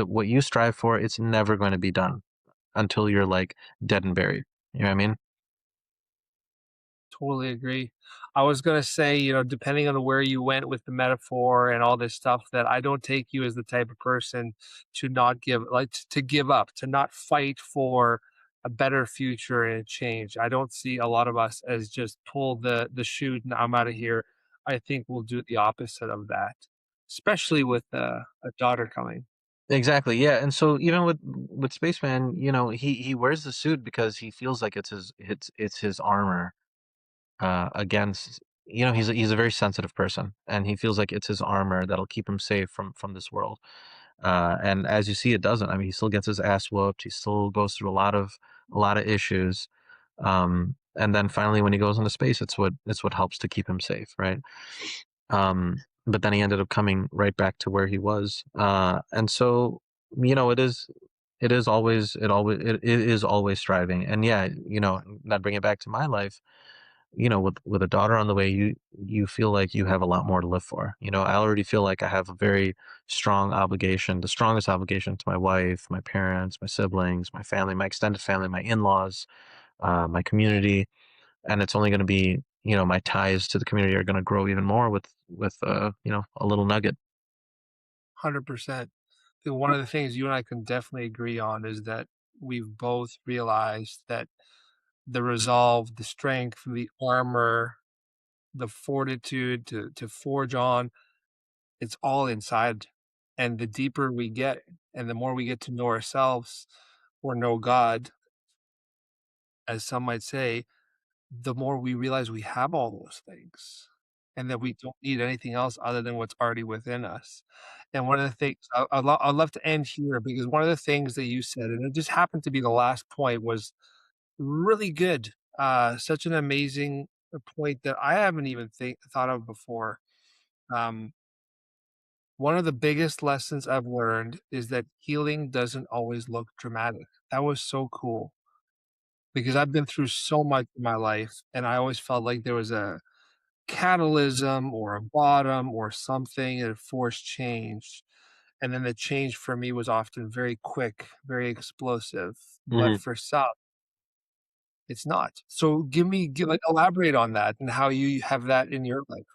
What you strive for, it's never going to be done until you're like dead and buried. You know what I mean? Totally agree. I was gonna say, depending on where you went with the metaphor and all this stuff, that I don't take you as the type of person to not give like, to give up, to not fight for a better future and a change. I don't see a lot of us as just pull the chute and I'm out of here. I think we'll do the opposite of that, especially with a daughter coming. Exactly. Yeah. And so even with Spaceman, he wears the suit because he feels like it's his armor against, he's a very sensitive person, and he feels like it's his armor that'll keep him safe from this world. And as you see, it doesn't. I mean, he still gets his ass whooped. He still goes through a lot of issues. And then finally, when he goes into space, it's what helps to keep him safe, right? But then he ended up coming right back to where he was. And so, it is always striving. And yeah, that bring it back to my life. With a daughter on the way, you feel like you have a lot more to live for. I already feel like I have a very strong obligation, the strongest obligation to my wife, my parents, my siblings, my family, my extended family, my in-laws, my community, and it's only going to be, my ties to the community are going to grow even more with a little nugget. 100%. One of the things you and I can definitely agree on is that we've both realized that the resolve, the strength, the armor, the fortitude to forge on, it's all inside. And the deeper we get and the more we get to know ourselves or know God, as some might say, the more we realize we have all those things and that we don't need anything else other than what's already within us. And one of the things I'd love to end here because one of the things that you said, and it just happened to be the last point, was really good. Such an amazing point that I haven't even thought of before. Um, One of the biggest lessons I've learned is that healing doesn't always look dramatic. That was so cool because I've been through so much in my life, and I always felt like there was a catalysm or a bottom or something that forced change. And then the change for me was often very quick, very explosive. But Hmm. for some, it's not. So like elaborate on that and how you have that in your life.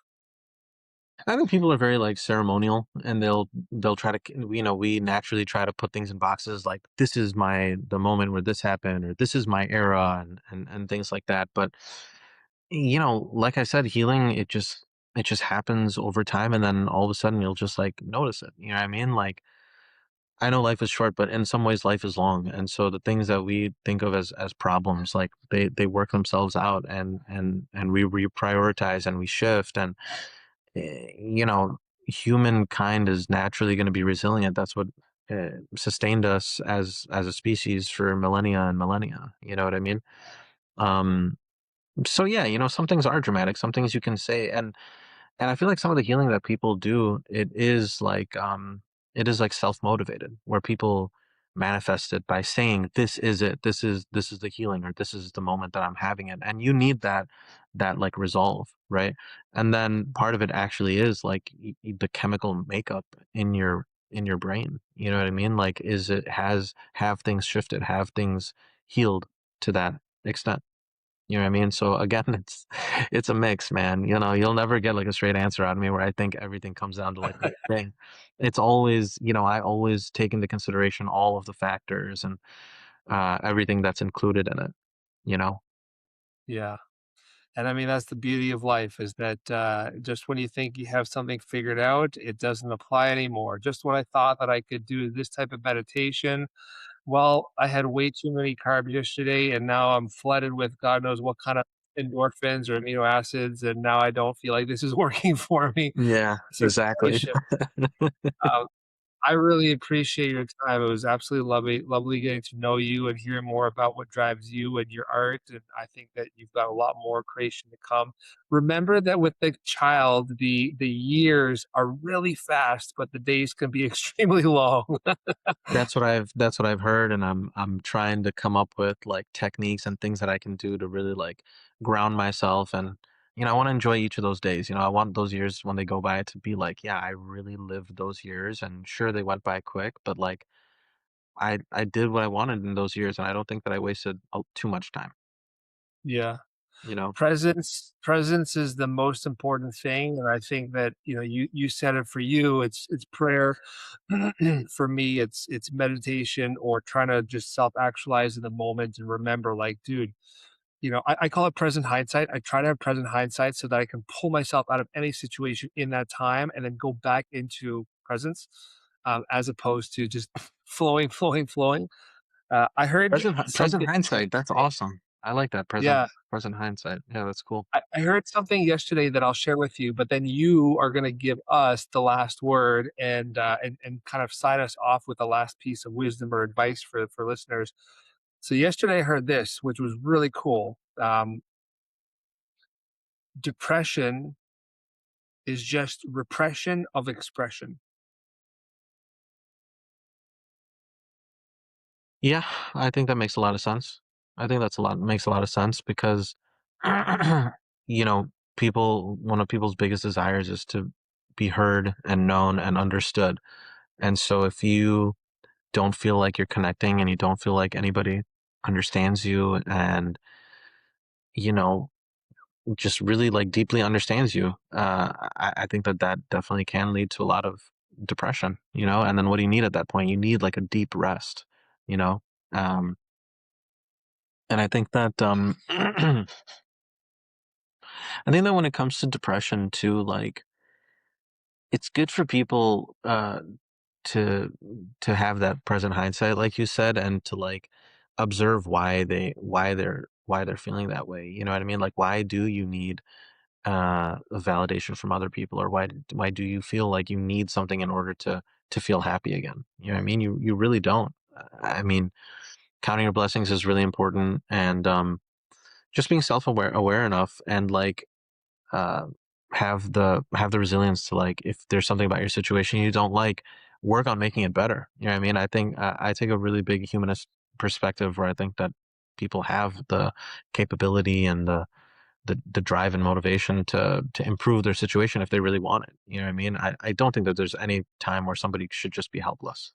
I think people are very like ceremonial, and they'll try to, we naturally try to put things in boxes, like this is the moment where this happened, or this is my era, and things like that. But like I said, healing, it just happens over time, and then all of a sudden you'll just like notice it. You know what I mean? Like, I know life is short, but in some ways life is long, and so the things that we think of as problems, like they work themselves out, and we reprioritize and we shift, and humankind is naturally going to be resilient. That's what sustained us as a species for millennia and millennia. You know what I mean? Um, so yeah, some things are dramatic, some things you can say, and I feel like some of the healing that people do, it is like self-motivated, where people manifest it by saying, this is it, this is the healing, or this is the moment that I'm having it. And you need that like resolve, right? And then part of it actually is like the chemical makeup in your brain. You know what I mean? Like, have things shifted, have things healed to that extent. You know what I mean? So again, it's a mix, man. You'll never get like a straight answer out of me where I think everything comes down to like one thing. It's always, I always take into consideration all of the factors and everything that's included in it, you know? Yeah. And I mean, that's the beauty of life is that just when you think you have something figured out, it doesn't apply anymore. Just when I thought that I could do this type of meditation, well, I had way too many carbs yesterday, and now I'm flooded with God knows what kind of endorphins or amino acids, and now I don't feel like this is working for me. Yeah, So exactly. shift. I really appreciate your time. It was absolutely lovely getting to know you and hearing more about what drives you and your art, and I think that you've got a lot more creation to come. Remember that with the child, the years are really fast, but the days can be extremely long. That's what I've heard, and I'm trying to come up with like techniques and things that I can do to really like ground myself. And I want to enjoy each of those days. I want those years when they go by to be like, yeah, I really lived those years, and sure they went by quick, but like I did what I wanted in those years, and I don't think that I wasted too much time. Yeah. You know, Presence is the most important thing, and I think that, you said it for you, it's prayer. For me, it's meditation or trying to just self-actualize in the moment and remember, like, dude, I call it present hindsight. I try to have present hindsight so that I can pull myself out of any situation in that time and then go back into presence, as opposed to just flowing, flowing, flowing. I heard present something hindsight. That's yesterday. awesome. I like that Yeah. present hindsight. Yeah, that's cool. I heard something yesterday that I'll share with you, but then you are gonna give us the last word and kind of sign us off with the last piece of wisdom or advice for listeners. So yesterday I heard this, which was really cool. Depression is just repression of expression. Yeah, I think that makes a lot of sense. I think that's a lot makes a lot of sense because you know, one of people's biggest desires is to be heard and known and understood. And so if you don't feel like you're connecting and you don't feel like anybody understands you and you know just really like deeply understands you, I think that that definitely can lead to a lot of depression. And then what do you need at that point? You need like a deep rest. you know um and I think that I think that when it comes to depression too, like it's good for people to have that present hindsight, like you said, and to like observe why they're feeling that way. You know what I mean? Like, why do you need a validation from other people, or why do you feel like you need something in order to feel happy again? You know what I mean? You really don't. I mean, counting your blessings is really important, and just being aware enough, and like uh, have the resilience to, like, if there's something about your situation you don't like, work on making it better. You know what I mean? I think I take a really big humanist perspective where I think that people have the capability and the drive and motivation to improve their situation if they really want it. You know what I mean? I don't think that there's any time where somebody should just be helpless.